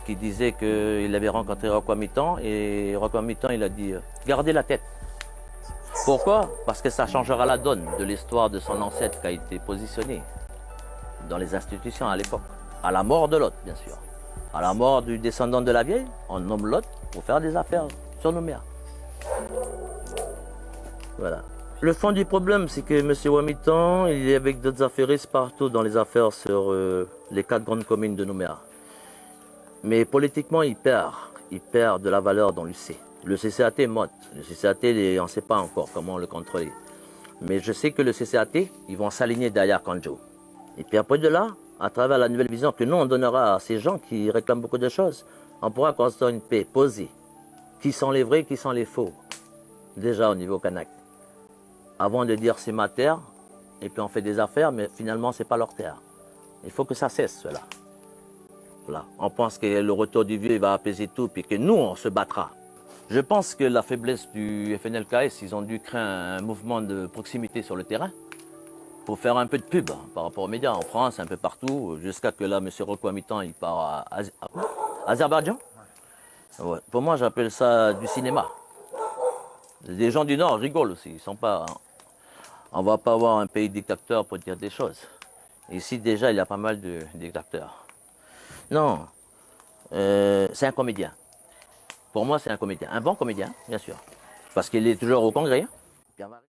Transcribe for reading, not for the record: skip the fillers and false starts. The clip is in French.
qui disait qu'il avait rencontré Rocco Mitan et Rocco Mitan il a dit gardez la tête. Pourquoi? Parce que ça changera la donne de l'histoire de son ancêtre qui a été positionné dans les institutions à l'époque. À la mort de l'autre, bien sûr. À la mort du descendant de la vieille, on nomme l'autre pour faire des affaires sur nos mers. Voilà. Le fond du problème, c'est que M. Wamitan, il est avec d'autres affairistes partout dans les affaires sur les 4 grandes communes de Nouméa. Mais politiquement, il perd de la valeur dans l'UC. Le CCAT monte. Le CCAT, on ne sait pas encore comment le contrôler. Mais je sais que le CCAT, ils vont s'aligner derrière Kanjo. Et puis après de là, à travers la nouvelle vision que nous, on donnera à ces gens qui réclament beaucoup de choses, on pourra construire une paix posée. Qui sont les vrais, qui sont les faux. Déjà au niveau Kanak. Avant de dire c'est ma terre, et puis on fait des affaires, mais finalement c'est pas leur terre. Il faut que ça cesse cela. Voilà. On pense que le retour du vieux il va apaiser tout, puis que nous on se battra. Je pense que la faiblesse du FNLKS, ils ont dû créer un mouvement de proximité sur le terrain pour faire un peu de pub par rapport aux médias en France, un peu partout, jusqu'à que là M. Rocco Mitan il part à Azerbaïdjan. Ouais. Pour moi j'appelle ça du cinéma. Les gens du Nord rigolent aussi, ils sont pas. On ne va pas avoir un pays dictateur pour dire des choses. Ici, déjà, il y a pas mal de dictateurs. Non, c'est un comédien. Pour moi, c'est un comédien. Un bon comédien, bien sûr. Parce qu'il est toujours au Congrès. Hein.